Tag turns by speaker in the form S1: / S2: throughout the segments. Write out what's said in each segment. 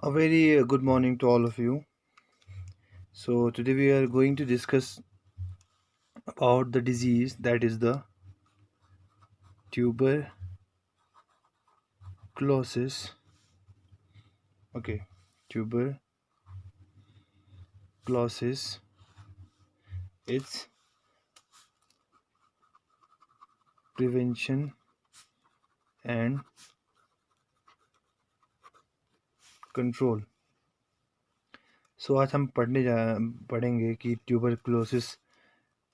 S1: A very good morning to all of you. So, today we are going to discuss about the disease that is the tuberculosis. Okay, tuberculosis, its prevention and control. सो आज हम पढ़ेंगे कि tuberculosis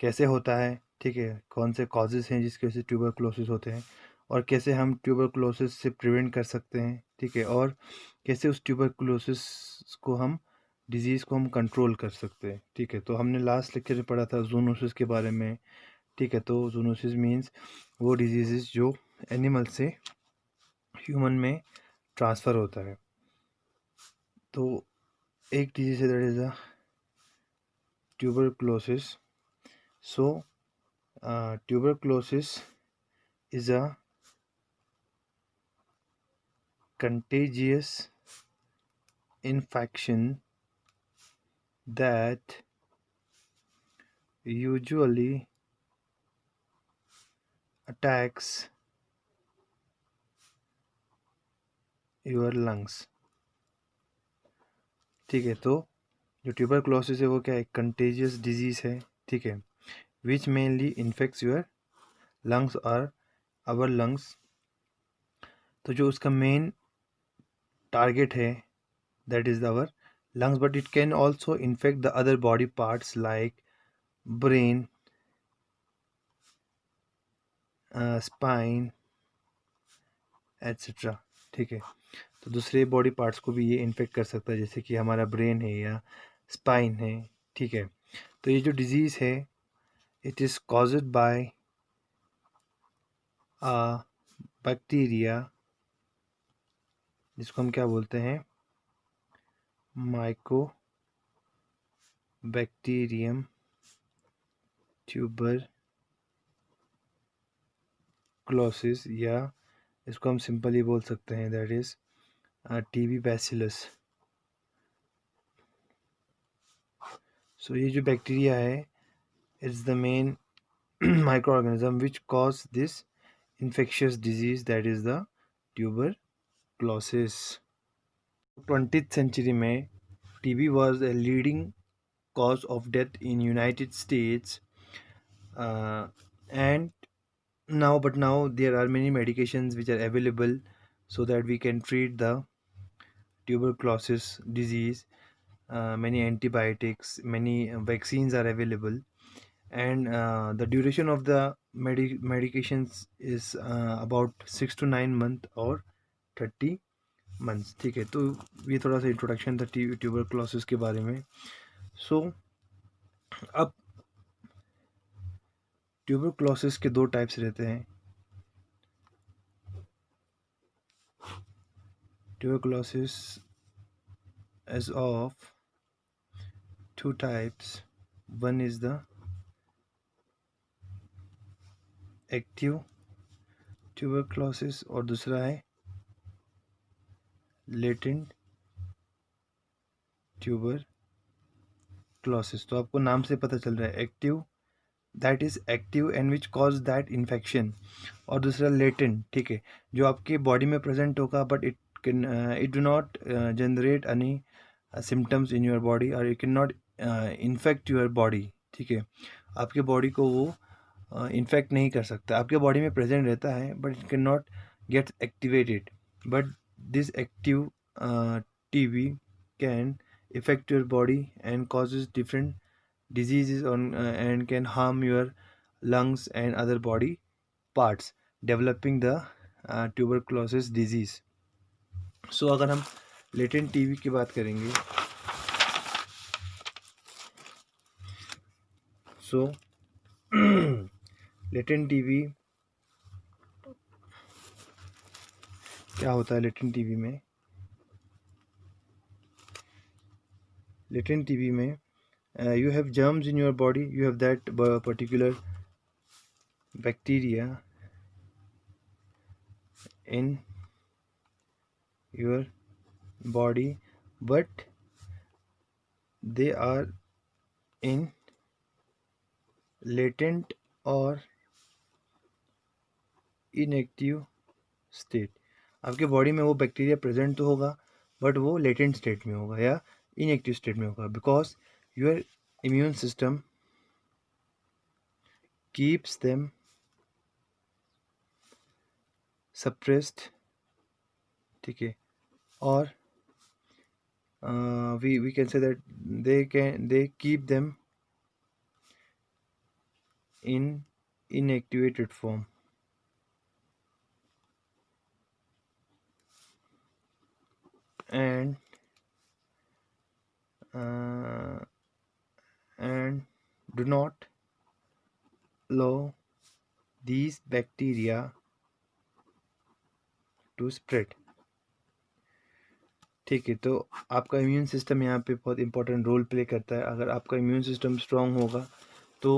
S1: कैसे होता है, ठीक है, कौन से कॉजेज़ हैं जिसकी वजह से ट्यूबरक्लोसिस होते हैं और कैसे हम ट्यूबरक्लोसिस से प्रिवेंट कर सकते हैं, ठीक है, और कैसे उस ट्यूबरक्लोसिस को हम डिज़ीज़ को हम कंट्रोल कर सकते हैं, ठीक है। तो हमने लास्ट लेक्चर में पढ़ा था जूनोसिस के बारे में, ठीक है। तो जूनोसिस मीन्स वो डिजीज़ जो एनिमल से ह्यूमन में ट्रांसफ़र होता है। तो एक डिजीज़ है that is the tuberculosis. So tuberculosis is a contagious infection that usually attacks your lungs। ठीक है, तो जो ट्यूबरक्लोसिस है वो क्या है, कंटेजियस डिजीज़ है, ठीक है, which mainly infects your lungs और आवर लंग्स। तो जो उसका मेन टारगेट है that is our lungs, but it can also infect the other body parts like brain, spine, etcetera, ठीक है। तो दूसरे बॉडी पार्ट्स को भी ये इन्फेक्ट कर सकता है, जैसे कि हमारा ब्रेन है या स्पाइन है, ठीक है। तो ये जो डिजीज़ है it is caused by a bacteria जिसको हम क्या बोलते हैं, माइकोबैक्टीरियम ट्यूबरक्लोसिस, या इसको हम सिंपली बोल सकते हैं दैट इज़ टीबी बैसिलस। सो ये जो बैक्टीरिया है it's the main microorganism which cause this infectious disease that is the tuberculosis। 20th century में TB was a leading cause of death in United States, and now there are many medications which are available so that we can treat the tuberculosis disease. Many antibiotics, many vaccines are available, and the duration of the medications is about 6 to 9 month or 30 months, ठीक है। तो ये थोड़ा सा introduction था tuberculosis के बारे में। सो अब ट्यूबरक्लोसिस के दो टाइप्स रहते हैं। Tuberculosis as of two types, one is the active tuberculosis और दूसरा है लेटेंट ट्यूबरक्लोसिस। तो आपको नाम से पता चल रहा है, active that is active and which cause that infection, और दूसरा लेटेंट, ठीक है, जो आपके बॉडी में प्रेजेंट होगा but it do not generate any symptoms in your body or it can not infect your body, ठीक है। आपके बॉडी को वो इन्फेक्ट नहीं कर सकता, आपके बॉडी में प्रेजेंट रहता है but it can not gate activated. But this active TB can affect your body and causes different diseases on and can harm your lungs and other body parts, developing the tuberculosis disease। so अगर हम latent TB की बात करेंगे, सो latent TB क्या होता है। Latent TB में you have germs in your body, you have that particular bacteria in your body but they are in latent और इनएक्टिव स्टेट। आपके बॉडी में वो बैक्टीरिया प्रेजेंट तो होगा, बट वो लेटेंट स्टेट में होगा या इनएक्टिव स्टेट में होगा, because your immune system keeps them suppressed, ठीक है। और we can say that they keep them in inactivated form, and uh, and do not allow these bacteria to spread, ठीक है। तो आपका इम्यून सिस्टम यहाँ पे बहुत इंपॉर्टेंट रोल प्ले करता है। अगर आपका इम्यून सिस्टम स्ट्रांग होगा तो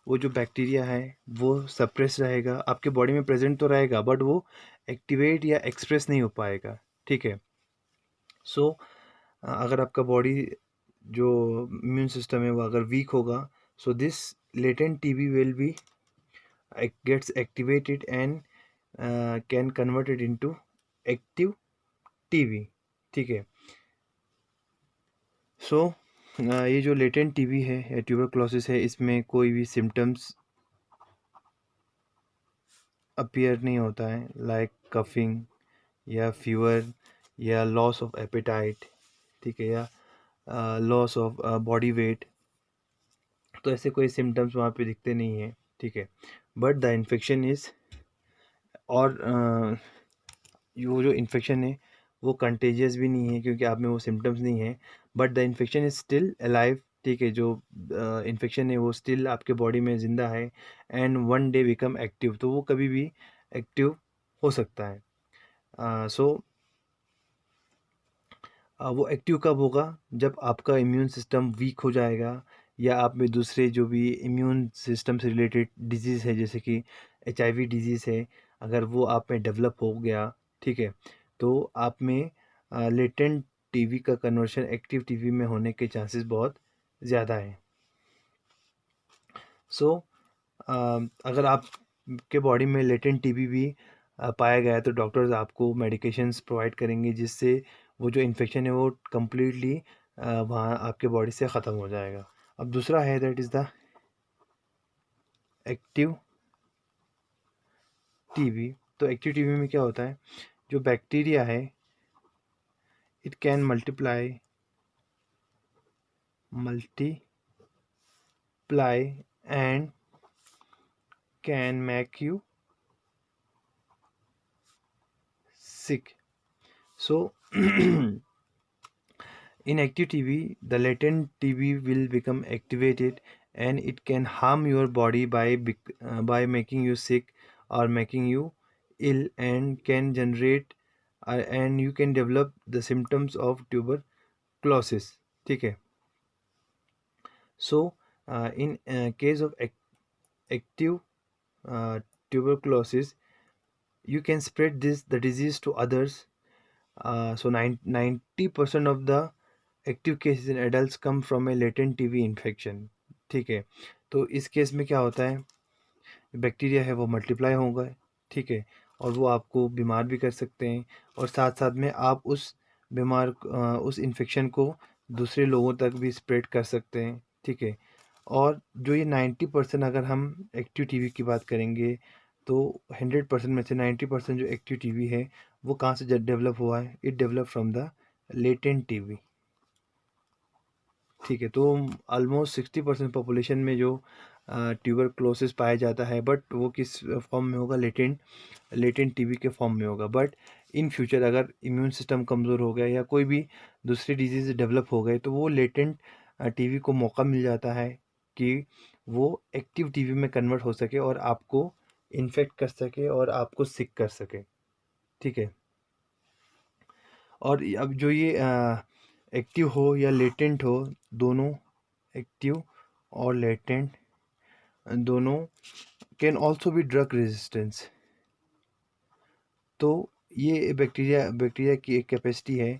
S1: वो जो बैक्टीरिया है वो सप्रेस रहेगा, आपके बॉडी में प्रेजेंट तो रहेगा बट वो एक्टिवेट या एक्सप्रेस नहीं हो पाएगा, ठीक है। सो अगर आपका बॉडी जो इम्यून सिस्टम है वो अगर वीक होगा, so this latent TB will be gets activated and can converted into active TB, ठीक है। सो ये जो लेटेंट टीबी है या ट्यूबरक्लोसिस है, इसमें कोई भी सिम्टम्स अपीयर नहीं होता है, लाइक कफिंग या फीवर या लॉस ऑफ एपेटाइट, ठीक है, या लॉस ऑफ बॉडी वेट। तो ऐसे कोई सिम्टम्स वहाँ पे दिखते नहीं हैं, ठीक है। बट द इन्फेक्शन इज़, और वो जो इन्फेक्शन है वो कंटेजियस भी नहीं है क्योंकि आप में वो सिम्टम्स नहीं है, but the infection is still alive, ठीक है। जो इन्फेक्शन है वो स्टिल आपके बॉडी में ज़िंदा है and one day become active, तो वो कभी भी एक्टिव हो सकता है। सो वो एक्टिव कब होगा, जब आपका इम्यून सिस्टम वीक हो जाएगा या आप में दूसरे जो भी इम्यून सिस्टम से रिलेटेड डिजीज़ है जैसे कि HIV डिजीज़ है, अगर वो आप में डेवलप हो गया, ठीक है, तो आप में लेटेंट टीबी का कन्वर्शन एक्टिव टीबी में होने के चांसेस बहुत ज़्यादा है। सो अगर आप के बॉडी में लेटेंट टीबी भी पाया गया है तो डॉक्टर्स आपको मेडिकेशंस प्रोवाइड करेंगे जिससे वो जो इन्फेक्शन है वो कम्प्लीटली वहाँ आपके बॉडी से ख़त्म हो जाएगा। अब दूसरा है that is the active TB. तो एक्टिव टीबी में क्या होता है, जो बैक्टीरिया है it can multiply and can make you sick. So, in active TB, the latent TB will become activated and it can harm your body by making you sick or making you ill and can generate and you can develop the symptoms of tuberculosis. ठीक है। So, in case of active tuberculosis, you can spread the disease to others. So 90% of the active cases in adult come from A latent TB infection, ठीक है। तो इस case में क्या होता है, बैक्टीरिया है वो मल्टीप्लाई होगा, ठीक है, और वो आपको बीमार भी कर सकते हैं और साथ साथ में आप उस इन्फेक्शन को दूसरे लोगों तक भी स्प्रेड कर सकते हैं, ठीक है। और जो ये 90% अगर हम एक्टिव टीबी की बात करेंगे तो 100% में से 90% जो एक्टिव टीबी है वो कहाँ से डेवलप हुआ है, it develop from the latent TB, ठीक है। तो ऑलमोस्ट 60% पॉपुलेशन में जो ट्यूबरक्लोसिस पाया जाता है, बट वो किस फॉर्म में होगा, लेटेंट टीबी के फॉर्म में होगा। बट इन फ्यूचर अगर इम्यून सिस्टम कमज़ोर हो गया या कोई भी दूसरी डिजीज़ डेवलप हो गए तो वो लेटेंट टीबी को मौका मिल जाता है कि वो एक्टिव टीबी में कन्वर्ट हो सके और आपको इन्फेक्ट कर सके और आपको सिक कर सके, ठीक है। और अब जो ये एक्टिव हो या लेटेंट हो, दोनों एक्टिव और लेटेंट दोनों can also be drug resistance. तो ये बैक्टीरिया की एक कैपेसिटी है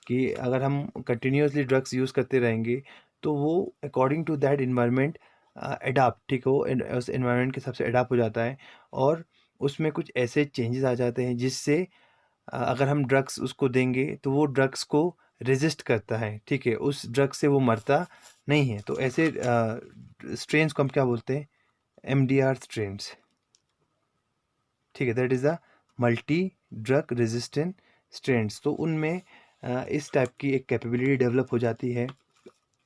S1: कि अगर हम कंटिन्यूअसली ड्रग्स यूज़ करते रहेंगे तो वो according to that environment adapt, ठीक है, वो उस इन्वायरमेंट के हिसाब से एडाप्ट हो जाता है और उसमें कुछ ऐसे चेंजेस आ जाते हैं जिससे अगर हम ड्रग्स उसको देंगे तो वो ड्रग्स को रेजिस्ट करता है, ठीक है, उस ड्रग से वो मरता नहीं है। तो ऐसे स्ट्रेन्स को हम क्या बोलते हैं? एमडीआर स्ट्रेन्स, ठीक है, that is the multi drug resistant strains. तो उनमें इस टाइप की एक कैपेबिलिटी डेवलप हो जाती है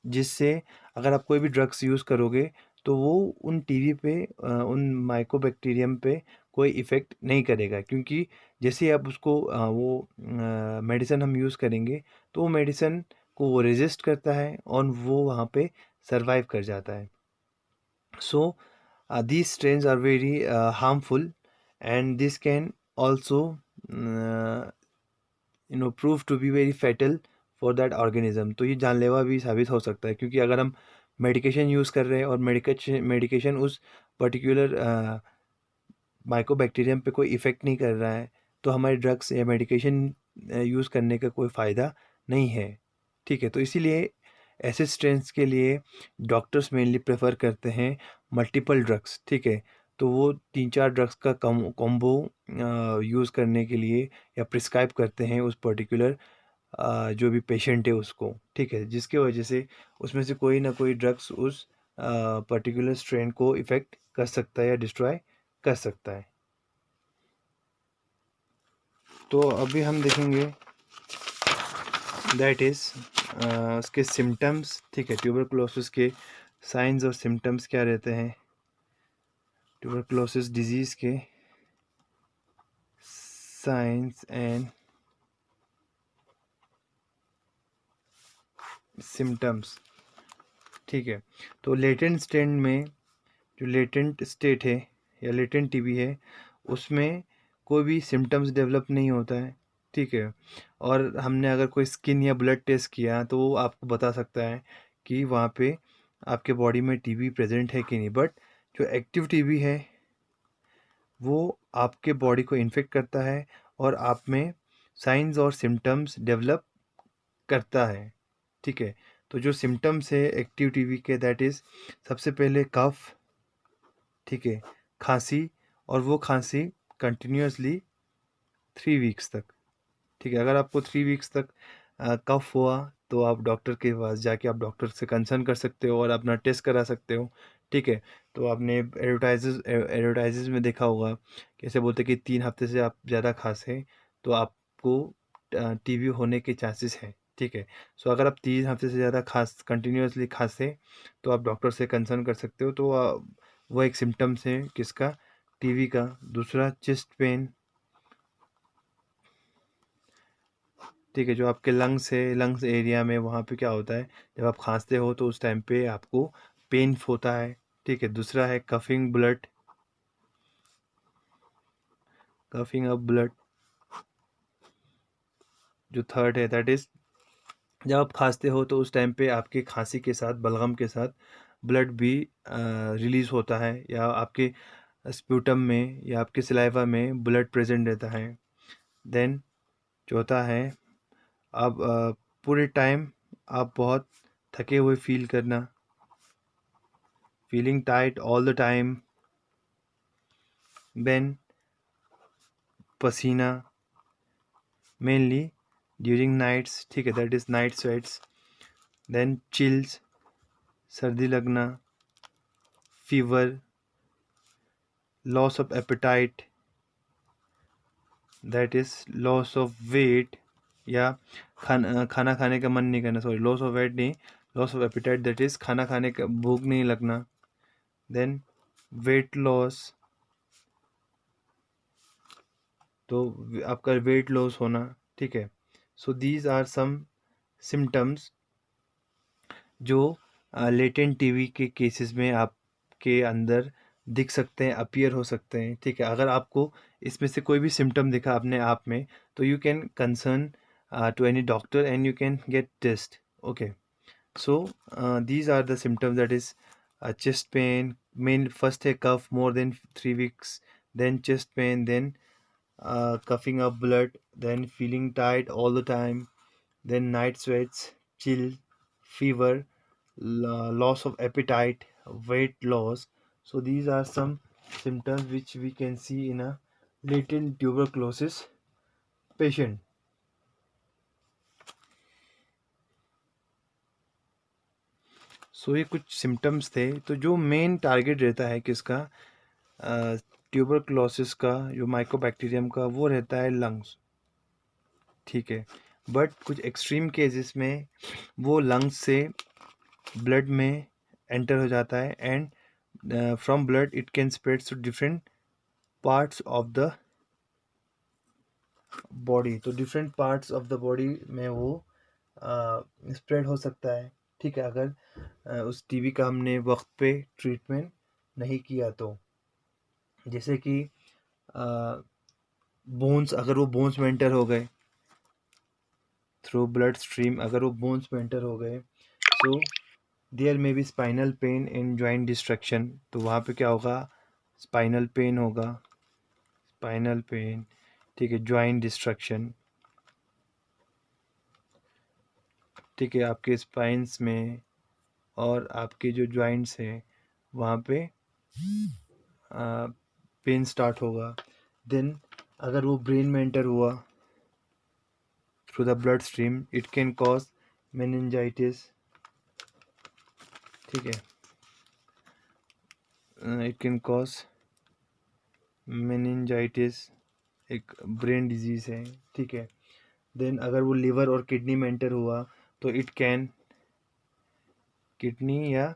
S1: जिससे अगर आप कोई भी ड्रग्स यूज़ करोगे तो वो उन टीवी पे उन माइकोबैक्टीरियम पे कोई इफ़ेक्ट नहीं करेगा, क्योंकि जैसे ही आप उसको वो मेडिसिन हम यूज़ करेंगे तो वो मेडिसिन को वो रेजिस्ट करता है और वो वहाँ पे सरवाइव कर जाता है। So these strains are very harmful, and this can also uh, prove to be very fatal for that organism। तो ये जानलेवा भी साबित हो सकता है, क्योंकि अगर हम मेडिकेशन यूज़ कर रहे हैं और मेडिकेशन उस पर्टिकुलर माइकोबैक्टीरियम पे कोई इफ़ेक्ट नहीं कर रहा है तो हमारे ड्रग्स या मेडिकेशन यूज़ करने का कोई फ़ायदा नहीं है, ठीक है। तो इसीलिए ऐसे स्ट्रेंस के लिए डॉक्टर्स मेनली प्रेफर करते हैं मल्टीपल ड्रग्स, ठीक है। तो वो 3-4 ड्रग्स का कॉम्बो यूज़ करने के लिए या प्रिस्क्राइब करते हैं उस पर्टिकुलर जो भी पेशेंट है उसको, ठीक है, जिसके वजह से उसमें से कोई ना कोई ड्रग्स उस पर्टिकुलर स्ट्रेन को इफ़ेक्ट कर सकता है या डिस्ट्रॉय कर सकता है। तो अभी हम देखेंगे दैट इज़ उसके सिम्टम्स, ठीक है, ट्यूबरकुलोसिस के साइंस और सिम्टम्स क्या रहते हैं, ट्यूबरकुलोसिस डिजीज़ के साइंस एंड सिम्टम्स, ठीक है। तो लेटेंट स्टेट में, जो लेटेंट स्टेट है या लेटेंट टीबी है, उसमें कोई भी सिम्टम्स डेवलप नहीं होता है, ठीक है। और हमने अगर कोई स्किन या ब्लड टेस्ट किया तो वो आपको बता सकता है कि वहाँ पे आपके बॉडी में टीबी प्रेजेंट है कि नहीं। बट जो एक्टिव टीबी है वो आपके बॉडी को इन्फेक्ट करता है और आप में साइंस और सिम्टम्स डेवलप करता है, ठीक है। तो जो सिम्टम्स है एक्टिव टीबी के, दैट इज़ सबसे पहले कफ, ठीक है, खांसी, और वो खांसी कंटिन्यूअसली 3 वीक्स तक, ठीक है। अगर आपको 3 वीक्स तक कफ हुआ तो आप डॉक्टर के पास जाके आप डॉक्टर से कंसर्न कर सकते हो और अपना टेस्ट करा सकते हो, ठीक है। तो आपने एडवर्टाइजेज में देखा होगा, कैसे बोलते कि 3 हफ्ते से आप ज़्यादा खांसे तो आपको टीबी होने के चांसेस हैं, ठीक है। सो अगर आप 3 हफ्ते से ज़्यादा कंटिन्यूअसली खांसे तो आप डॉक्टर से कंसर्न कर सकते हो। तो वो एक सिम्टम्स है किसका? टीबी का। दूसरा चेस्ट पेन, ठीक है, जो आपके लंग्स है, लंग्स एरिया में वहाँ पे क्या होता है, जब आप खांसते हो तो उस टाइम पे आपको पेन होता है, ठीक है। दूसरा है coughing blood, coughing of blood. जो थर्ड है दैट इज़ जब आप खांसते हो तो उस टाइम पे आपके खांसी के साथ, बलगम के साथ ब्लड भी रिलीज़ होता है, या आपके स्प्यूटम में या आपके सलाइवा में ब्लड प्रेजेंट रहता है। देन चौथा है आप पूरे टाइम आप बहुत थके हुए फील करना, feeling tight all the time. Then पसीना मेनली ड्यूरिंग नाइट्स, ठीक है, that is night sweats. Then chills, सर्दी लगना, fever, loss of appetite, that is loss of weight, या खाना खाने का मन नहीं करना, सॉरी, लॉस ऑफ वेट नहीं, loss of appetite, that is खाना खाने का भूख नहीं लगना। देन वेट लॉस, तो आपका वेट लॉस होना, ठीक है। So these are some symptoms जो लेटेंट टीबी के केसेस में आपके अंदर दिख सकते हैं, अपीयर हो सकते हैं, ठीक है। अगर आपको इसमें से कोई भी सिम्टम दिखा अपने आप में तो you can concern to any doctor and you can get test, okay. So these are the symptoms, that is chest pain, main first है cough more than 3 weeks, then chest pain, then coughing up blood, then feeling tired all the time, then night sweats, chill, fever, loss of appetite, weight loss. So these are some symptoms which we can see in a latent tuberculosis patient. सो ये कुछ symptoms थे। तो जो main target रहता है किसका, tuberculosis का, जो माइकोबैक्टीरियम का, वो रहता है लंग्स, ठीक है। बट कुछ एक्सट्रीम केसेस में वो लंग्स से ब्लड में एंटर हो जाता है, and from blood it can spread to different parts of the body. तो different parts of the body में वो स्प्रेड हो सकता है, ठीक है, अगर उस टीबी का हमने वक्त पे ट्रीटमेंट नहीं किया तो। जैसे कि बोन्स, अगर वो बोन्स में एंटर हो गए थ्रू ब्लड स्ट्रीम, अगर वो बोन्स में एंटर हो गए, so there may be spinal pain and joint destruction. तो वहाँ पे क्या होगा, स्पाइनल पेन होगा, स्पाइनल पेन, ठीक है, जॉइंट डिस्ट्रक्शन, ठीक है, आपके स्पाइंस में और आपके जो जॉइंट्स हैं वहाँ पे पेन स्टार्ट होगा। देन अगर वो ब्रेन में एंटर हुआ through the blood stream, it can cause meningitis, ठीक है, इट कैन कॉज मेनिंजाइटिस, एक ब्रेन डिजीज़ है, ठीक है। देन अगर वो लिवर और किडनी में एंटर हुआ तो इट कैन, किडनी या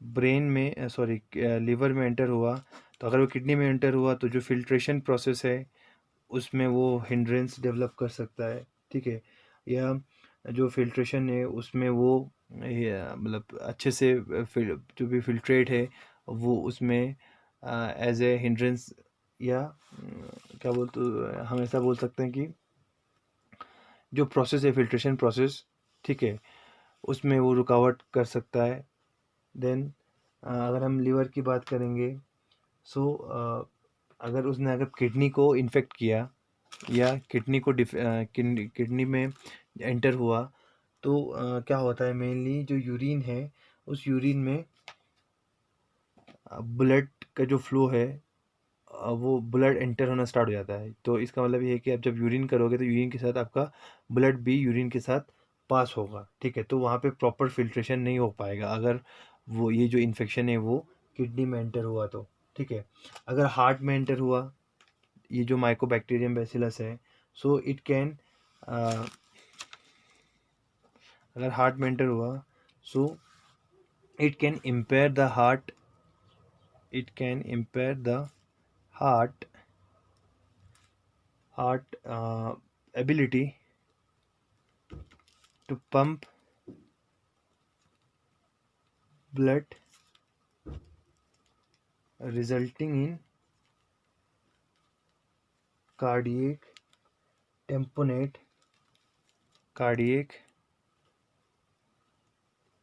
S1: ब्रेन में, सॉरी, लिवर में एंटर हुआ, तो अगर वो किडनी में एंटर हुआ तो जो फिल्ट्रेशन प्रोसेस है उसमें वो हिंड्रेंस डेवलप कर सकता है, ठीक है। या जो फिल्ट्रेशन है उसमें वो मतलब अच्छे से जो भी फिल्ट्रेट है वो उसमें एज ए हिंड्रेंस, या क्या बोलते, हम ऐसा बोल सकते हैं कि जो प्रोसेस है फिल्ट्रेशन प्रोसेस, ठीक है, उसमें वो रुकावट कर सकता है। देन अगर हम लीवर की बात करेंगे, सो अगर उसने, अगर किडनी को इन्फेक्ट किया या किडनी को किडनी में एंटर हुआ, तो क्या होता है, मेनली जो यूरिन है उस यूरिन में ब्लड का जो फ्लो है, वो ब्लड एंटर होना स्टार्ट हो जाता है। तो इसका मतलब ये है कि आप जब यूरिन करोगे तो यूरिन के साथ आपका ब्लड भी यूरिन के साथ पास होगा, ठीक है। तो वहाँ पे प्रॉपर फिल्ट्रेशन नहीं हो पाएगा अगर वो ये जो इन्फेक्शन है वो किडनी में एंटर हुआ तो, ठीक है। अगर हार्ट में एंटर हुआ ये जो माइकोबैक्टीरियम बैसिलस है, सो इट कैन, अगर हार्ट में एंटर हुआ, so it can impair the heart, it can impair the heart ability to pump blood, resulting in cardiac tamponade, cardiac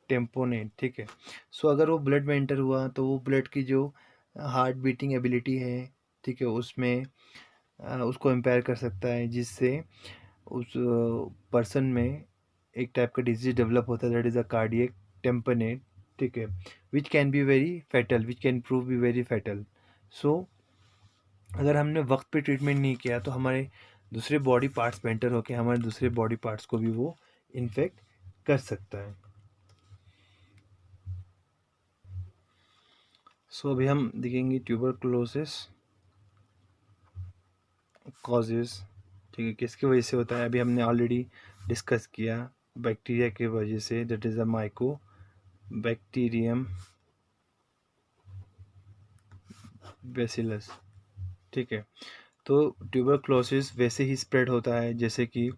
S1: tamponade, ठीक है। सो अगर वो ब्लड में एंटर हुआ तो वो ब्लड की जो हार्ट बीटिंग एबिलिटी है, ठीक है, उसमें उसको इम्पेयर कर सकता है, जिससे उस पर्सन में एक टाइप का डिजीज डेवलप होता है, that is a cardiac tamponade, ठीक है, which can be very fatal, which can prove be very fatal. So अगर हमने वक्त पे ट्रीटमेंट नहीं किया तो हमारे दूसरे बॉडी पार्ट्स में एंटर होकर हमारे दूसरे बॉडी पार्ट्स को भी वो इन्फेक्ट कर सकता है। सो अभी हम देखेंगे ट्यूबरकुलोसिस कॉजेज, ठीक है, किसकी वजह से होता है। अभी हमने ऑलरेडी डिस्कस किया, बैक्टीरिया की वजह से, that is a mycobacterium bacillus, ठीक है। तो ट्यूबरकुलोसिस वैसे ही स्प्रेड होता है जैसे कि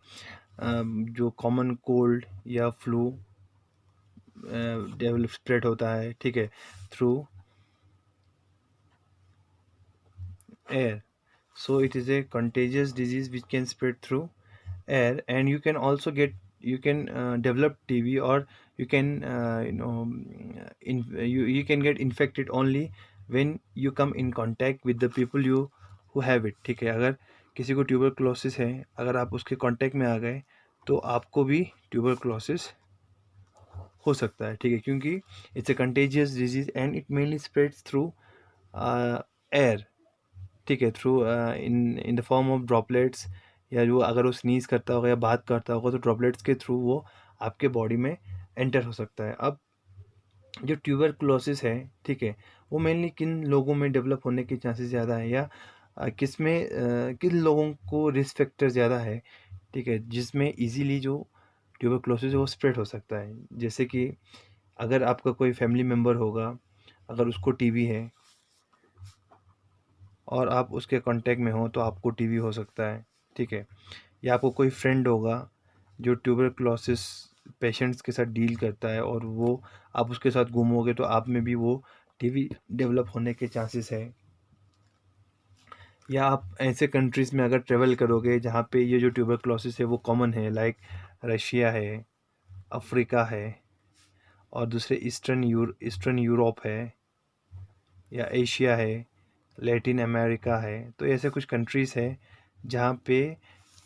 S1: जो कॉमन कोल्ड या फ्लू डेवलप स्प्रेड होता है, ठीक है, through air. So it is a contagious disease which can spread through air, and you can also get, you can develop TB, or you can you can get infected only when you come in contact with the people you who have it, ठीक है। अगर किसी को tuberculosis है, अगर आप उसके contact में आ गए तो आपको भी ट्यूबरक्लोसिस हो सकता है, ठीक है, क्योंकि it's a contagious disease and it mainly spreads through air, ठीक है, through in the form of droplets, या जो अगर वो स्नीज करता होगा या बात करता होगा तो ड्रॉपलेट्स के थ्रू वो आपके बॉडी में एंटर हो सकता है। अब जो ट्यूबरक्लोसिस है, ठीक है, वो मेनली किन लोगों में डेवलप होने के चांसेस ज़्यादा है, या किन लोगों को रिस्क फैक्टर ज़्यादा है, ठीक है, जिसमें इजीली जो ट्यूबरक्लोसिस है वो स्प्रेड हो सकता है। जैसे कि अगर आपका कोई फैमिली मेम्बर होगा, अगर उसको टीबी है और आप उसके कांटेक्ट में हो तो आपको टीबी हो सकता है, ठीक है। या आपको कोई फ्रेंड होगा जो ट्यूबरक्लोसिस पेशेंट्स के साथ डील करता है और वो आप उसके साथ घूमोगे तो आप में भी वो टीबी डेवलप होने के चांसेस है। या आप ऐसे कंट्रीज़ में अगर ट्रेवल करोगे जहाँ पे ये जो ट्यूबरक्लोसिस है वो कॉमन है, लाइक रशिया है, अफ्रीका है, और दूसरे ईस्टर्न यूरोप है, या एशिया है, लैटिन अमेरिका है, तो ऐसे कुछ कंट्रीज़ है जहाँ पे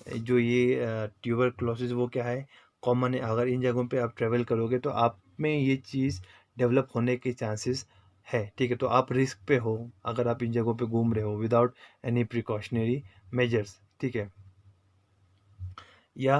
S1: जो ये ट्यूबरक्लोसिस वो क्या है, कॉमन है। अगर इन जगहों पे आप ट्रैवल करोगे तो आप में ये चीज़ डेवलप होने के चांसेस है, ठीक है। तो आप रिस्क पे हो अगर आप इन जगहों पे घूम रहे हो विदाउट एनी प्रिकॉशनरी मेजर्स, ठीक है। या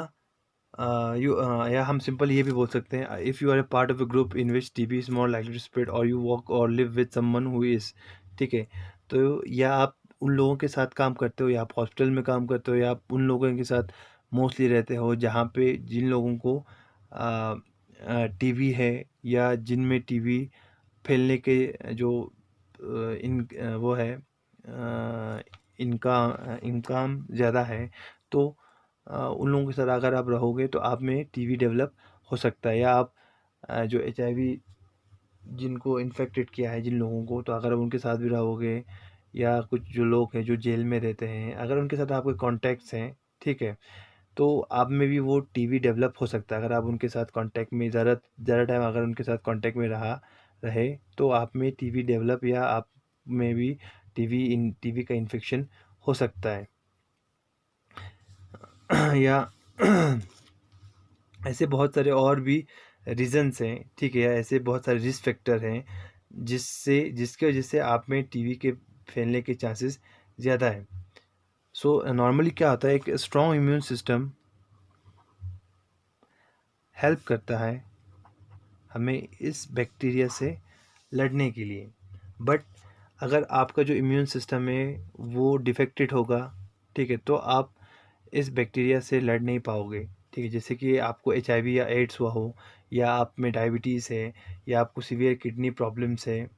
S1: या हम सिंपल ये भी बोल सकते हैं, if you are a part of a group in which TB is more likely to spread और यू वर्क और live with someone who is, ठीक है। तो या आप उन लोगों के साथ काम करते हो, या आप हॉस्पिटल में काम करते हो, या आप उन लोगों के साथ मोस्टली रहते हो जहाँ पे जिन लोगों को टीबी है, या जिनमें टीबी फैलने के जो वो है, इनका इनकम ज़्यादा है, तो उन लोगों के साथ अगर आप रहोगे तो आप में टीबी डेवलप हो सकता है। या आप जो एचआईवी जिनको इन्फेक्टेड किया है जिन लोगों को, तो अगर आप उनके साथ भी रहोगे, या कुछ जो लोग हैं जो जेल में रहते हैं अगर उनके साथ आपके कॉन्टैक्ट्स हैं, ठीक है, तो आप में भी वो टीबी डेवलप हो सकता है। अगर आप उनके साथ कांटेक्ट में ज़्यादा ज़्यादा टाइम अगर उनके साथ कांटेक्ट में रहे तो आप में टीबी डेवलप, या आप में भी टीबी का इन्फेक्शन हो सकता है। या ऐसे बहुत सारे और भी रीज़न्स हैं, ठीक है, या ऐसे बहुत सारे रिस्क फैक्टर हैं जिसके वजह से आप में टीबी के फैलने के चांसेस ज़्यादा है। सो नॉर्मली क्या होता है, एक स्ट्रॉन्ग इम्यून सिस्टम हेल्प करता है हमें इस बैक्टीरिया से लड़ने के लिए। बट अगर आपका जो इम्यून सिस्टम है वो डिफेक्टेड होगा, ठीक है, तो आप इस बैक्टीरिया से लड़ नहीं पाओगे, ठीक है। जैसे कि आपको एचआईवी या एड्स हुआ हो, या आप में डायबिटीज़ है, या आपको सीवियर किडनी प्रॉब्लम्स है,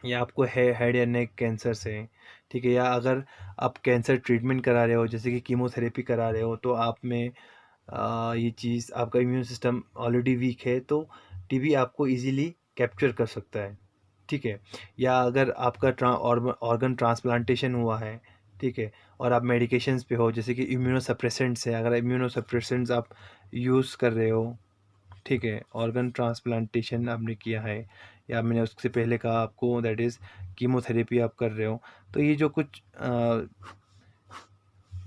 S1: या आपको हेड या नेक कैंसर है, ठीक है, या अगर आप कैंसर ट्रीटमेंट करा रहे हो जैसे कि कीमोथेरेपी करा रहे हो, तो आप में ये चीज़ आपका इम्यून सिस्टम ऑलरेडी वीक है तो टीबी आपको इजीली कैप्चर कर सकता है, ठीक है। या अगर आपका ऑर्गन ट्रांसप्लांटेशन हुआ है, ठीक है, और आप मेडिकेशंस पे हो जैसे कि इम्यूनोसप्रेसेंट्स है, अगर इम्यूनोसप्रेसेंट्स आप यूज़ कर रहे हो, ठीक है, ऑर्गन ट्रांसप्लांटेशन आपने किया है, या मैंने उससे पहले कहा आपको दैट इज़ कीमोथेरेपी आप कर रहे हो, तो ये जो कुछ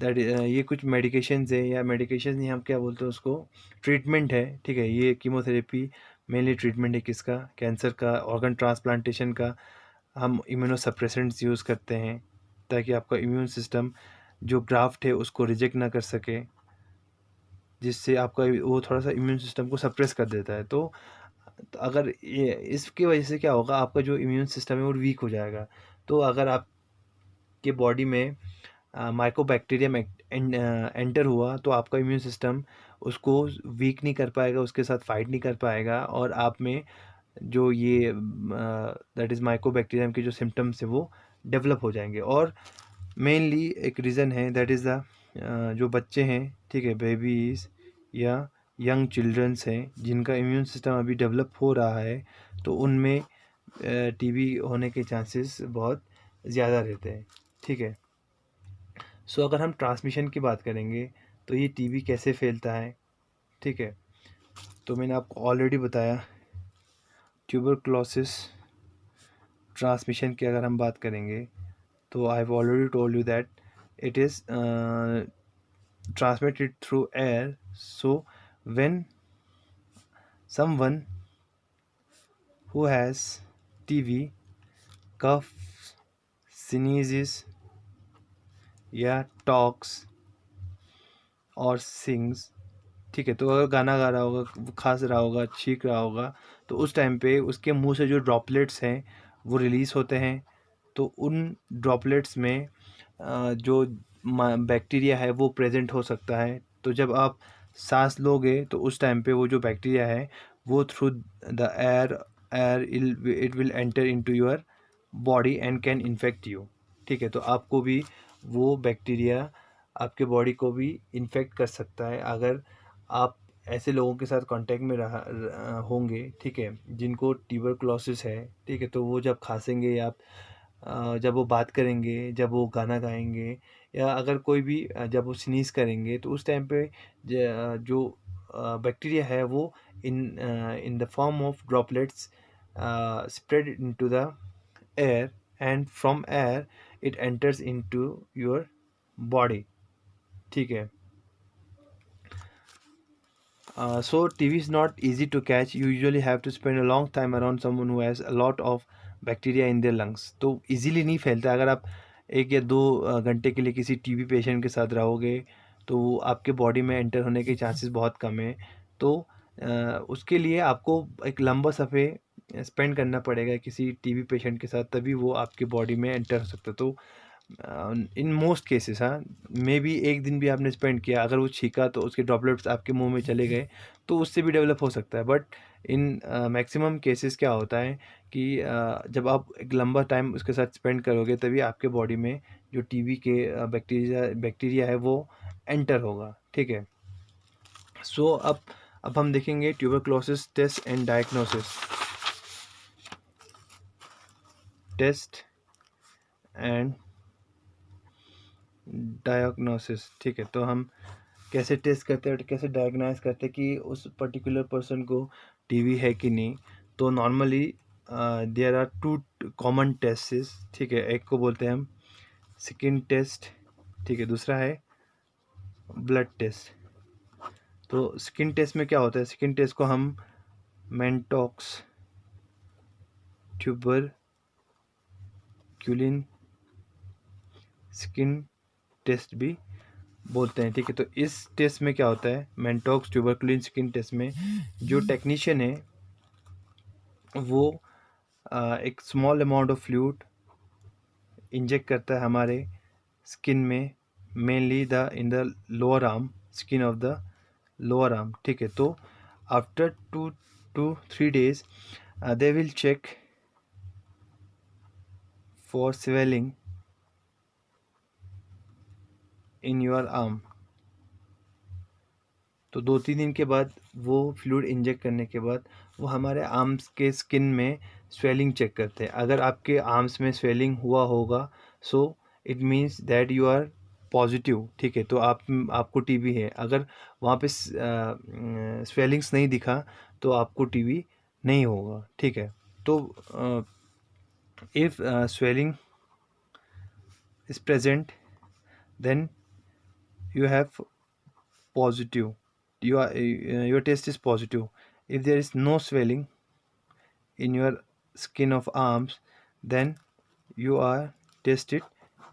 S1: ये कुछ मेडिकेशंस है, या मेडिकेशन नहीं हम क्या बोलते हैं उसको, ट्रीटमेंट है, ठीक है। ये कीमोथेरेपी मेनली ट्रीटमेंट है किसका, कैंसर का। ऑर्गन ट्रांसप्लांटेशन का हम इम्यूनोसप्रेसेंट्स यूज़ करते हैं ताकि आपका इम्यून सिस्टम जो ग्राफ्ट है उसको रिजेक्ट ना कर सके, जिससे आपका वो थोड़ा सा इम्यून सिस्टम को सप्रेस कर देता है। तो अगर ये इसकी वजह से क्या होगा, आपका जो इम्यून सिस्टम है वो वीक हो जाएगा। तो अगर आपके बॉडी में माइकोबैक्टीरियम एंटर हुआ तो आपका इम्यून सिस्टम उसको वीक नहीं कर पाएगा, उसके साथ फाइट नहीं कर पाएगा, और आप में जो ये दैट इज़ माइकोबैक्टीरियम के जो सिम्टम्स है वो डेवलप हो जाएंगे। और मेनली एक रीज़न है दैट इज़ द जो बच्चे हैं, ठीक है, बेबीज़ या यंग चिल्ड्रंस हैं जिनका इम्यून सिस्टम अभी डेवलप हो रहा है, तो उनमें टीबी होने के चांसेस बहुत ज़्यादा रहते हैं, ठीक है। सो अगर हम ट्रांसमिशन की बात करेंगे तो ये टीबी कैसे फैलता है, ठीक है, तो मैंने आपको ऑलरेडी बताया ट्यूबरक्लोसिस ट्रांसमिशन की अगर हम बात करेंगे तो I have already told you that it is transmitted through air. So when someone who has TB coughs, sneezes या talks और sings, ठीक है, तो अगर गाना गा रहा होगा, खांस रहा होगा, छींक रहा होगा, तो उस टाइम पे उसके मुंह से जो ड्रॉपलेट्स हैं वो रिलीज़ होते हैं। तो उन ड्रॉपलेट्स में जो बैक्टीरिया है वो प्रेजेंट हो सकता है। तो जब आप सांस लोगे तो उस टाइम पे वो जो बैक्टीरिया है वो through the air it will enter into your body and can infect you. ठीक है, तो आपको भी वो बैक्टीरिया आपके बॉडी को भी इन्फेक्ट कर सकता है अगर आप ऐसे लोगों के साथ कांटेक्ट में होंगे, ठीक है, जिनको ट्यूबरकुलोसिस है। ठीक है, तो वो जब खांसेंगे या जब वो बात करेंगे, जब वो गाना गाएंगे, या अगर कोई भी जब वो स्नीज करेंगे, तो उस टाइम पे जो बैक्टीरिया है वो in the form of droplets spread into the air, and from air it enters into your body. ठीक है, so TB is not easy to catch. You usually have to spend a long time around someone who has a lot of bacteria in their lungs. तो easily नहीं फैलता। अगर आप 1 या 2 घंटे के लिए किसी टीबी पेशेंट के साथ रहोगे तो वो आपके बॉडी में एंटर होने के चांसेस बहुत कम है। तो उसके लिए आपको एक लंबा समय स्पेंड करना पड़ेगा किसी टीबी पेशेंट के साथ, तभी वो आपके बॉडी में एंटर हो सकता है। तो इन मोस्ट केसेस, हाँ, मे बी 1 दिन भी आपने स्पेंड किया, अगर वो छींका तो उसके ड्रॉपलेट्स आपके मुंह में चले गए तो उससे भी डेवलप हो सकता है। बट इन मैक्सिमम केसेस क्या होता है कि जब आप एक लंबा टाइम उसके साथ स्पेंड करोगे तभी आपके बॉडी में जो टीबी के बैक्टीरिया है वो एंटर होगा। ठीक है, सो अब हम देखेंगे tuberculosis test and diagnosis. Test and diagnosis, ठीक है, तो हम कैसे टेस्ट करते हैं और कैसे डायग्नाइज करते हैं कि उस पर्टिकुलर पर्सन को टीबी है कि नहीं। तो normally there are 2 common test. ठीक है, एक को बोलते हैं हम स्किन टेस्ट, ठीक है, दूसरा है ब्लड टेस्ट। तो स्किन टेस्ट में क्या होता है, स्किन टेस्ट को हम मेंटॉक्स ट्यूबरक्यूलिन स्किन टेस्ट भी बोलते हैं। ठीक है, तो इस टेस्ट में क्या होता है, मेंटॉक्स ट्यूबरक्यूलिन स्किन टेस्ट में जो टेक्नीशियन है वो एक small amount of fluid inject करता है हमारे स्किन में, mainly the in the lower arm, skin of the lower arm. ठीक है, तो after 2 to 3 days they will check for swelling in your arm. तो 2-3 दिन के बाद वो फ्लूइड इंजेक्ट करने के बाद वो हमारे आर्म्स के स्किन में स्वेलिंग चेक करते हैं। अगर आपके आर्म्स में स्वेलिंग हुआ होगा so it means that you are positive. ठीक है, तो आपको टीबी है। अगर वहाँ पे स्वेलिंग्स नहीं दिखा तो आपको टीबी नहीं होगा। ठीक है, तो if swelling is present then you have positive, your test is positive. If there is no swelling in your skin of arms then you are tested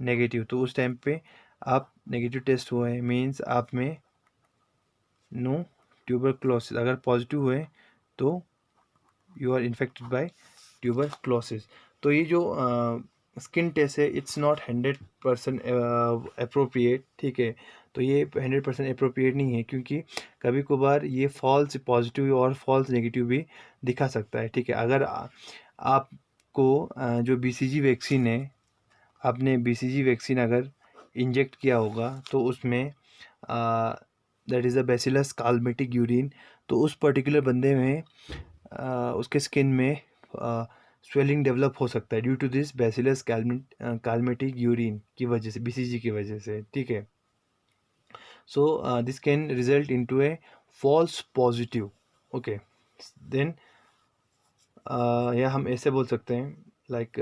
S1: negative। तो उस टाइम पे आप नेगेटिव टेस्ट हुए हैं, मीन्स आप में no tuberculosis. अगर positive हुए तो you are infected by tuberculosis. तो ये जो स्किन टेस्ट है इट्स नॉट 100% अप्रोप्रिएट। ठीक है, तो ये 100% अप्रोप्रिएट नहीं है, क्योंकि कभी कभार ये फॉल्स पॉजिटिव और फॉल्स नेगेटिव भी दिखा सकता है। ठीक है, अगर आपको जो BCG वैक्सीन है, आपने BCG वैक्सीन अगर इंजेक्ट किया होगा तो उसमें that is a bacillus Calmette Guerin, तो उस पर्टिकुलर बंदे में उसके स्किन में स्वेलिंग डेवलप हो सकता है due to this bacillus Calmette Guerin की वजह से, BCG की वजह से। ठीक है, so this can result into a false positive. Okay, then या हम ऐसे बोल सकते हैं लाइक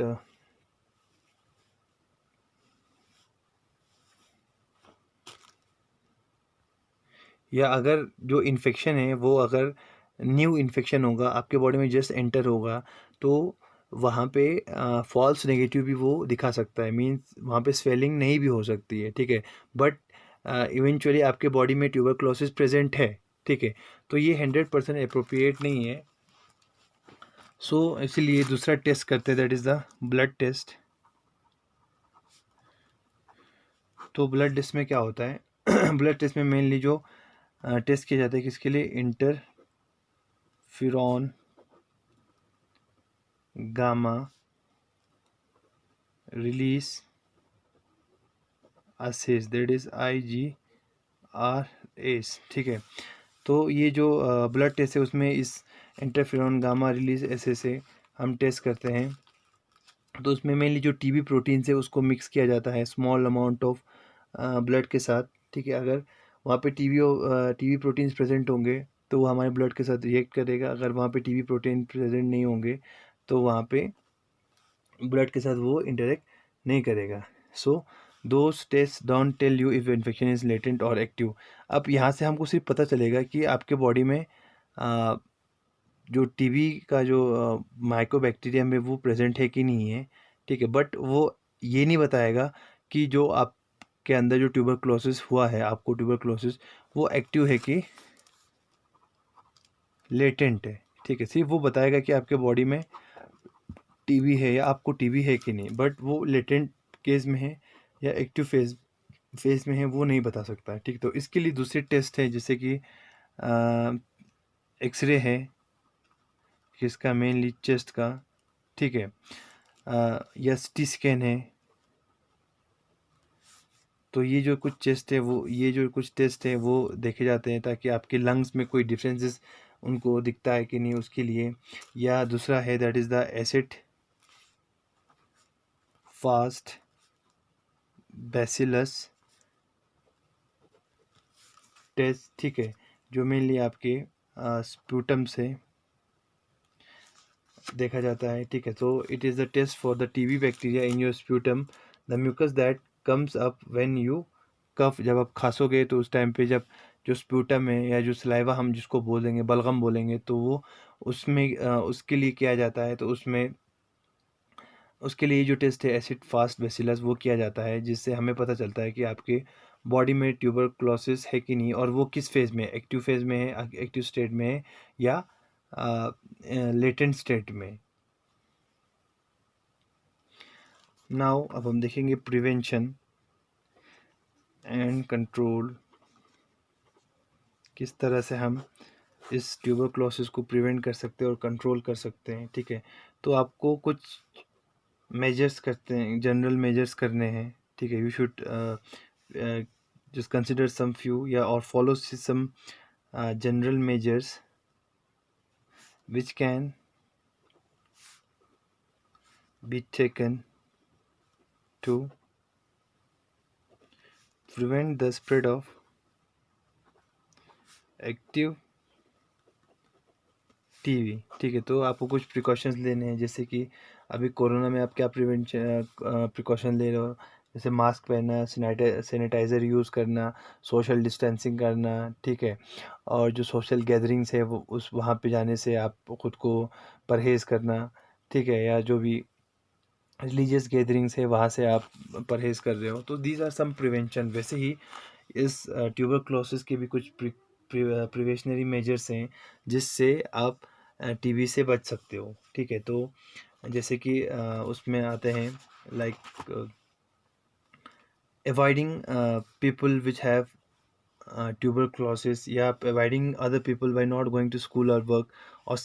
S1: या अगर जो इन्फेक्शन है वो अगर न्यू इन्फेक्शन होगा, आपके बॉडी में जस्ट एंटर होगा, तो वहाँ पे फॉल्स नेगेटिव भी वो दिखा सकता है, मीन्स वहाँ पे स्वेलिंग नहीं भी हो सकती है, ठीक है। बट इवेंचुअली आपके बॉडी में ट्यूबरक्लोसिस प्रेजेंट है, ठीक है। तो ये 100% अप्रोप्रिएट नहीं है। सो इसीलिए दूसरा टेस्ट करते हैं, that is the blood test. तो ब्लड टेस्ट में क्या होता है ब्लड टेस्ट में मेनली जो टेस्ट किया जाता है किसके लिए, interferon gamma release assays, that is IGRAs, ठीक है। तो ये जो ब्लड टेस्ट है उसमें इस इंटरफेरॉन गामा रिलीज एसे से हम टेस्ट करते हैं। तो उसमें मेनली जो टीबी प्रोटीन है उसको मिक्स किया जाता है स्मॉल अमाउंट ऑफ ब्लड के साथ, ठीक है। अगर वहाँ पे टीबी प्रोटीन्स प्रेजेंट होंगे तो वो हमारे ब्लड के साथ रिएक्ट करेगा, अगर वहाँ पे टीबी प्रोटीन प्रेजेंट नहीं होंगे तो वहाँ पे ब्लड के साथ वो इंटरेक्ट नहीं करेगा। So those test don't tell you if infection is latent और एक्टिव। अब यहाँ से हमको सिर्फ पता चलेगा कि आपके बॉडी में आ, जो टीबी का जो माइकोबैक्टीरियम है वो प्रेजेंट है कि नहीं है, ठीक है। बट वो ये नहीं बताएगा कि जो आपके अंदर जो ट्यूबरक्लोसिस हुआ है, आपको ट्यूबरक्लोसिस वो एक्टिव है कि लेटेंट है, ठीक है। सिर्फ वो बताएगा कि आपके बॉडी में टीबी है या आपको टीबी है कि नहीं, बट वो लेटेंट केस में है या एक्टिव फेज में है वो नहीं बता सकता है, ठीक। तो इसके लिए दूसरे टेस्ट है जैसे कि एक्सरे है, किसका, मेनली चेस्ट का, ठीक है। या सिटी स्कैन है। तो ये जो कुछ टेस्ट है वो ये जो कुछ टेस्ट है वो देखे जाते हैं ताकि आपके लंग्स में कोई डिफरेंसेस उनको दिखता है कि नहीं उसके लिए। या दूसरा है that is the acid fast bacillus test, ठीक है, जो मेनली आपके स्प्यूटम से देखा जाता है, ठीक है। तो it is the test for the TB bacteria in your sputum, the mucus that comes up when you cough, जब आप खांसोगे तो उस टाइम पे जब जो स्प्यूटम है या जो सलाइवा हम जिसको बोलेंगे बलगम बोलेंगे, तो वो उसमें उसके लिए किया जाता है। तो उसमें उसके लिए जो टेस्ट है एसिड फास्ट बेसिलस वो किया जाता है, जिससे हमें पता चलता है कि आपके बॉडी में ट्यूबरक्लोसिस है कि नहीं और वो किस फेज़ में, एक्टिव फेज़ में है, एक्टिव स्टेट में है या लेटेंट स्टेट में। नाउ अब हम देखेंगे प्रिवेंशन एंड कंट्रोल, किस तरह से हम इस ट्यूबरक्लोसिस को प्रिवेंट कर सकते हैं और कंट्रोल कर सकते हैं, ठीक है। तो आपको कुछ मेजर्स करते हैं, जनरल मेजर्स करने हैं, ठीक है। You should just consider some few या और follow some general measures which can be taken to prevent the spread of active TB, ठीक है। तो आपको कुछ प्रिकॉशंस लेने हैं, जैसे कि अभी कोरोना में आप क्या प्रिवेंशन प्रिकॉशन ले रहे हो, जैसे मास्क पहनना, सैनिटाइज़र यूज़ करना, सोशल डिस्टेंसिंग करना, ठीक है। और जो सोशल गैदरिंग्स है वो उस वहाँ पे जाने से आप खुद को परहेज़ करना, ठीक है। या जो भी रिलीजियस गैदरिंग्स है वहाँ से आप परहेज़ कर रहे हो, तो दीज आर सम प्रिवेंशन। वैसे ही इस ट्यूबरक्लोसिस के भी कुछ प्रिवेशनरी मेजर्स हैं जिससे आप टीबी से बच सकते हो, ठीक है। तो जैसे कि उसमें आते हैं like avoiding people which have tuberculosis, या avoiding other people by not going to school और वर्क और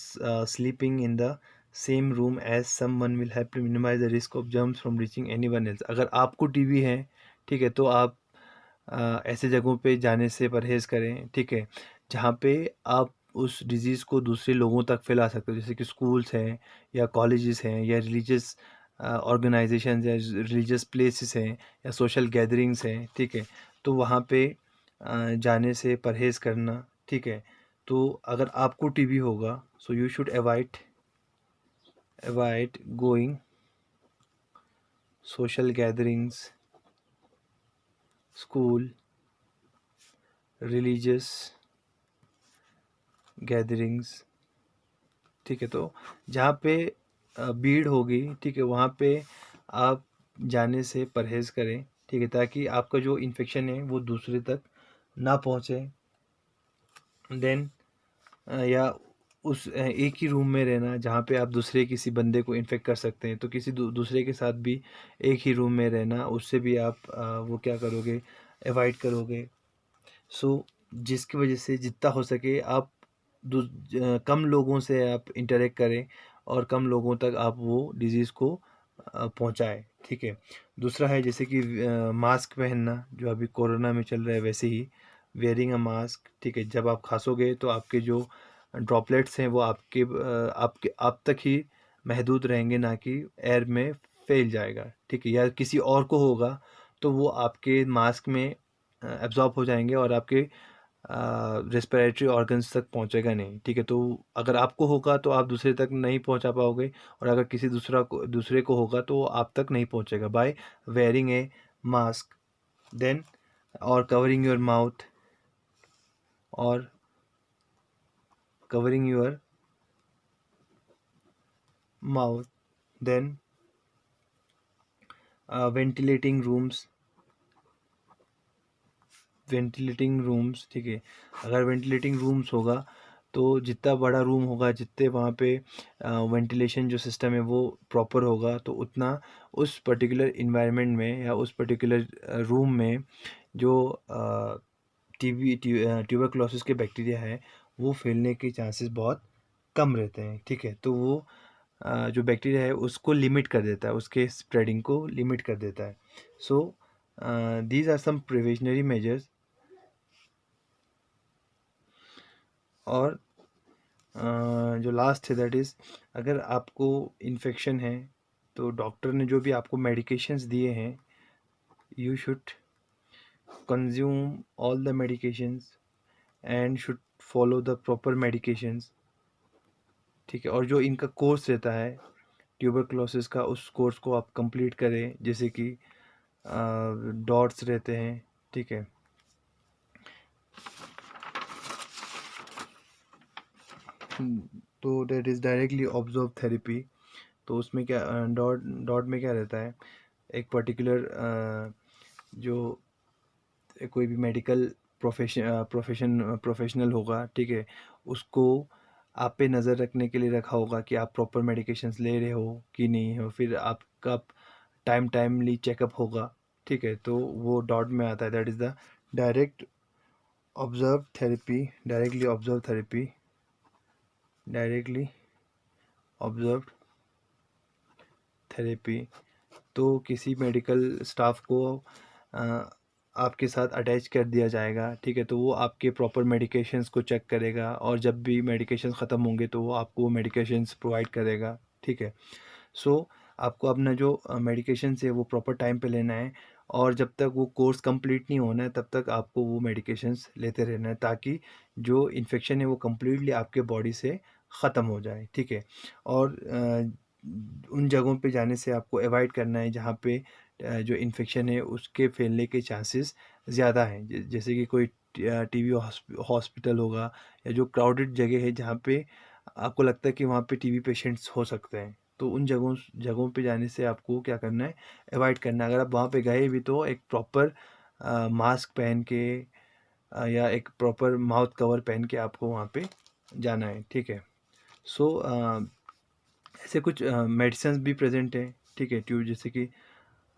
S1: sleeping in the same room as someone will help to minimise the risk of germs from reaching anyone else. अगर आपको TB है, ठीक है, तो आप ऐसे जगहों पे जाने से परहेज़ करें, ठीक है, जहाँ पे आप उस डिज़ीज़ को दूसरे लोगों तक फैला सकते हो, जैसे कि स्कूल्स हैं या कॉलेजेस हैं या रिलीजियस ऑर्गेनाइजेशंस या रिलीजियस प्लेसेस हैं या सोशल गैदरिंग्स हैं, ठीक है। तो वहाँ पे जाने से परहेज़ करना, ठीक है। तो अगर आपको टीबी होगा, so you should avoid going social gatherings, school, religious gatherings, ठीक है। तो जहाँ पे भीड़ होगी, ठीक है, वहाँ पे आप जाने से परहेज़ करें, ठीक है, ताकि आपका जो इन्फेक्शन है वो दूसरे तक ना पहुँचे। देन या उस एक ही रूम में रहना जहाँ पे आप दूसरे किसी बंदे को इन्फेक्ट कर सकते हैं, तो किसी दूसरे के साथ भी एक ही रूम में रहना, उससे भी आप वो क्या करोगे, अवॉइड करोगे। सो जिसकी वजह से जितना हो सके आप कम लोगों से आप इंटरेक्ट करें और कम लोगों तक आप वो डिज़ीज़ को पहुंचाएं, ठीक है। दूसरा है जैसे कि मास्क पहनना, जो अभी कोरोना में चल रहा है वैसे ही वेयरिंग अ मास्क, ठीक है। जब आप खांसोगे तो आपके जो ड्रॉपलेट्स हैं वो आप तक ही महदूद रहेंगे, ना कि एयर में फैल जाएगा, ठीक है, या किसी और को होगा तो वो आपके मास्क में एब्जॉर्ब हो जाएंगे और आपके रेस्पिरेटरी ऑर्गन्स तक पहुंचेगा नहीं, ठीक है। तो अगर आपको होगा तो आप दूसरे तक नहीं पहुंचा पाओगे, और अगर किसी दूसरे को होगा तो वो आप तक नहीं पहुंचेगा by wearing a mask. Then और कवरिंग योर माउथ, और covering your mouth. Then ventilating rooms, ventilating rooms, ठीक है। अगर वेंटिलेटिंग रूम्स होगा तो जितना बड़ा रूम होगा, जितने वहाँ पे वेंटिलेशन जो सिस्टम है वो प्रॉपर होगा, तो उतना उस पर्टिकुलर इन्वायरमेंट में या उस पर्टिकुलर रूम में जो ट्यूबरक्लोसिस के बैक्टीरिया है वो फैलने के चांसेस बहुत कम रहते हैं, ठीक है। तो वो जो बैक्टीरिया है उसको लिमिट कर देता है, उसके स्प्रेडिंग को लिमिट कर देता है। So these are some precautionary measures. और जो लास्ट है दैट इज़, अगर आपको इन्फेक्शन है तो डॉक्टर ने जो भी आपको मेडिकेशंस दिए हैं, you should consume all the medications and should follow the proper medications, ठीक है। और जो इनका कोर्स रहता है ट्यूबरक्लोसिस का, उस कोर्स को आप कंप्लीट करें, जैसे कि डॉट्स रहते हैं, ठीक है। तो that is directly observe therapy. तो उसमें क्या डॉट डॉट में क्या रहता है, एक पर्टिकुलर जो कोई भी मेडिकल प्रोफेशनल होगा, ठीक है, उसको आप पे नज़र रखने के लिए रखा होगा कि आप प्रॉपर मेडिकेशंस ले रहे हो कि नहीं हो, फिर आपका टाइमली चेकअप होगा, ठीक है। तो वो डॉट में आता है, that is the direct observe therapy, directly observe therapy. तो किसी मेडिकल स्टाफ को अ, आपके साथ अटैच कर दिया जाएगा, ठीक है। तो वो आपके प्रॉपर मेडिकेशंस को चेक करेगा, और जब भी मेडिकेशंस ख़त्म होंगे तो वो आपको वो मेडिकेशंस प्रोवाइड करेगा, ठीक है। सो आपको अपना जो मेडिकेशंस है वो प्रॉपर टाइम पे लेना है, और जब तक वो कोर्स कंप्लीट नहीं होना है तब तक आपको वो मेडिकेशंस लेते रहना है, ताकि जो इन्फेक्शन है वो कम्प्लीटली आपके बॉडी से ख़त्म हो जाए, ठीक है। और उन जगहों पे जाने से आपको अवॉइड करना है जहाँ पे जो इन्फेक्शन है उसके फैलने के चांसेस ज़्यादा हैं, जैसे कि कोई टीबी हॉस्पिटल होगा, या जो क्राउडेड जगह है जहाँ पे आपको लगता है कि वहाँ पे टीबी पेशेंट्स हो सकते हैं, तो उन जगहों जगहों पे जाने से आपको क्या करना है, अवॉइड करना है। अगर आप वहाँ पे गए भी तो एक प्रॉपर मास्क पहन के या एक प्रॉपर माउथ कवर पहन के आपको वहाँ पे जाना है, ठीक है। सो ऐसे कुछ मेडिसिन भी प्रेजेंट हैं, ठीक है। जैसे कि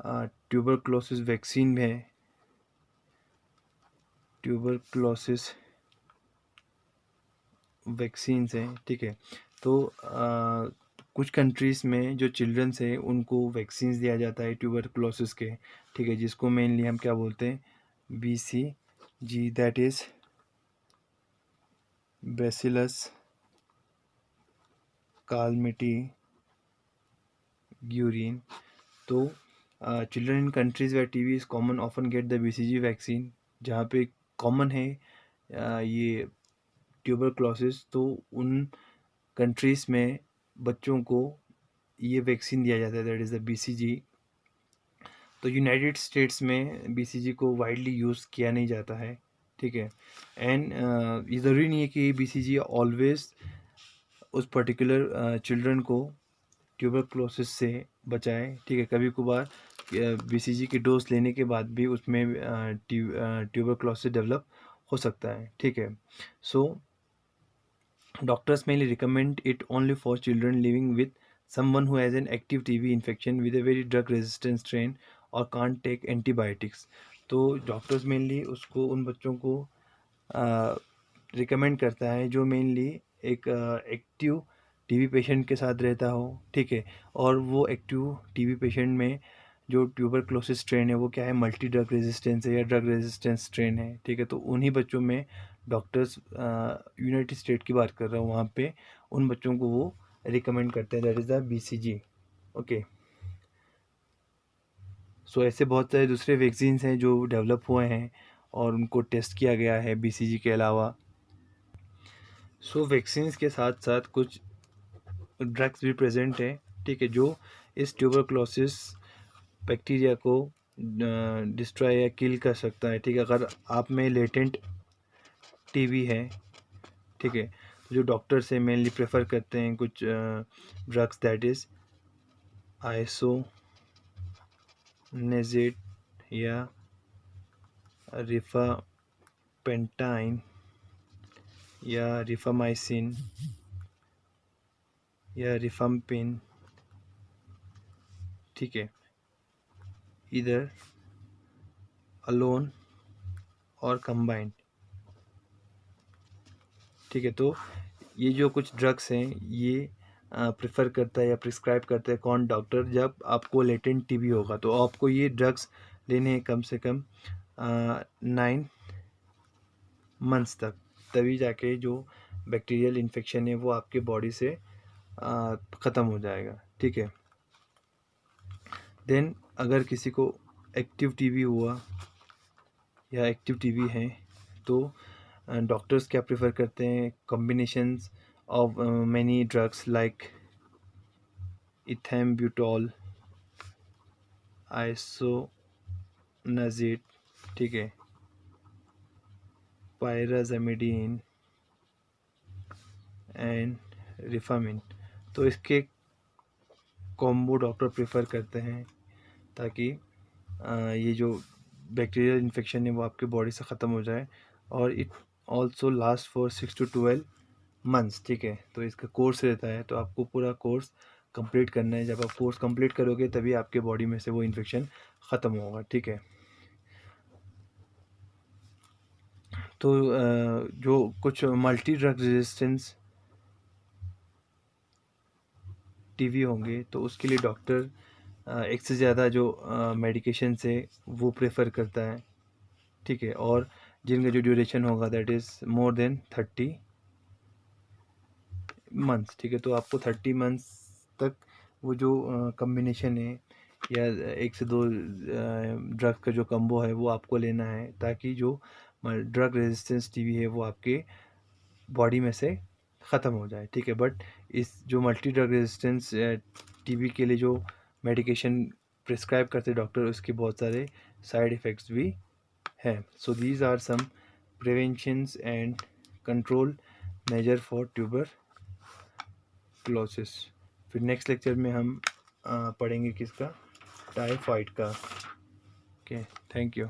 S1: ट्यूबरक्लोसिस वैक्सीन है, ट्यूबरक्लोसिस वैक्सीन्स हैं, ठीक है। तो कुछ कंट्रीज़ में जो चिल्ड्रंस हैं उनको वैक्सीन्स दिया जाता है ट्यूबरक्लोसिस के, ठीक है, जिसको मेनली हम क्या बोलते हैं, BCG, that is bacillus Calmette Guerin. तो children in countries where TB is common often get the BCG vaccine, जहाँ पे कॉमन है ये ट्यूबरक्लोसिस, तो उन कंट्रीज़ में बच्चों को ये वैक्सीन दिया जाता है, दैट इज़ द BCG। तो यूनाइटेड स्टेट्स में BCG को वाइडली यूज़ किया नहीं जाता है, ठीक है। एंड ये ज़रूरी नहीं है कि BCG ऑलवेज उस पर्टिकुलर चिल्ड्रन को ट्यूबरक्लोसिस से बचाए, ठीक है। कभी कभार BCG की डोज लेने के बाद भी उसमें ट्यूबरक्लोसिस डेवलप हो सकता है, ठीक है। सो doctors mainly recommend it only for children living with someone who has an active TB infection with a very drug resistant strain or can't take antibiotics। तो डॉक्टर्स मेनली उसको उन बच्चों को रिकमेंड करता है जो मेनली एक एक्टिव टीबी पेशेंट के साथ रहता हो, ठीक है। और वो एक्टिव टीबी पेशेंट में जो ट्यूबरक्लोसिस स्ट्रेन है वो क्या है, मल्टी ड्रग रेजिस्टेंस है या ड्रग रेजिस्टेंस स्ट्रेन है, ठीक है। तो उन्हीं बच्चों में डॉक्टर्स यूनाइटेड स्टेट की बात कर रहा हूँ, वहाँ पे उन बच्चों को वो रिकमेंड करते हैं, that is the BCG, okay. So ऐसे बहुत सारे दूसरे वैक्सीन्स हैं जो डेवलप हुए हैं और उनको टेस्ट किया गया है BCG के अलावा। सो वैक्सीन्स के साथ साथ कुछ ड्रग्स भी प्रेजेंट है, ठीक है, जो इस ट्यूबरक्लोसिस बैक्टीरिया को डिस्ट्रॉय या किल कर सकता है, ठीक है। अगर आप में लेटेंट TB है, ठीक है, जो डॉक्टर से मेनली प्रेफर करते हैं कुछ ड्रग्स, दैट इज़ आइसोनिazid या रिफापेंटाइन या रिफामाइसिन या रिफाम्पिन, ठीक है, इधर अलोन और कंबाइंड, ठीक है। तो ये जो कुछ ड्रग्स हैं ये प्रेफर करता है या प्रिस्क्राइब करता है कौन, डॉक्टर, जब आपको लेटेंट TB होगा। तो आपको ये ड्रग्स लेने हैं कम से कम 9 मंथ्स तक, तभी जाके जो बैक्टीरियल इन्फेक्शन है वो आपके बॉडी से ख़त्म हो जाएगा, ठीक है। देन अगर किसी को एक्टिव TB हुआ या एक्टिव TB है तो डॉक्टर्स क्या प्रेफर करते हैं, combinations of many drugs like ethambutol, isoniazid, ठीक है, पायराज़ामिडीन एंड रिफामिन। तो इसके कॉम्बो डॉक्टर प्रेफर करते हैं ताकि ये जो बैक्टीरियल इन्फेक्शन है वो आपके बॉडी से ख़त्म हो जाए। और it also last for 6 to 12 months, ठीक है। तो इसका कोर्स रहता है, तो आपको पूरा कोर्स कंप्लीट करना है। जब आप कोर्स कंप्लीट करोगे तभी आपके बॉडी में से वो इन्फेक्शन ख़त्म होगा, ठीक है। तो जो कुछ मल्टी ड्रग रेजिस्टेंस TB होंगे तो उसके लिए डॉक्टर एक से ज़्यादा जो मेडिकेशन है वो प्रेफर करता है, ठीक है। और जिनका जो ड्यूरेशन होगा that is more than 30 months, ठीक है। तो आपको 30 मंथ्स तक वो जो कम्बिनेशन है या एक से दो ड्रग का जो कम्बो है वो आपको लेना है ताकि जो ड्रग रेजिस्टेंस TB है वो आपके बॉडी में से ख़त्म हो जाए, ठीक है। बट इस जो मल्टी ड्रग रेजिस्टेंस TB के लिए जो मेडिकेशन प्रिस्क्राइब करते डॉक्टर, उसके बहुत सारे साइड इफ़ेक्ट्स भी हैं। So these are some preventions and control measure for tuberculosis. फिर नेक्स्ट लेक्चर में हम पढ़ेंगे किसका, टाइफाइड का। Okay, thank you.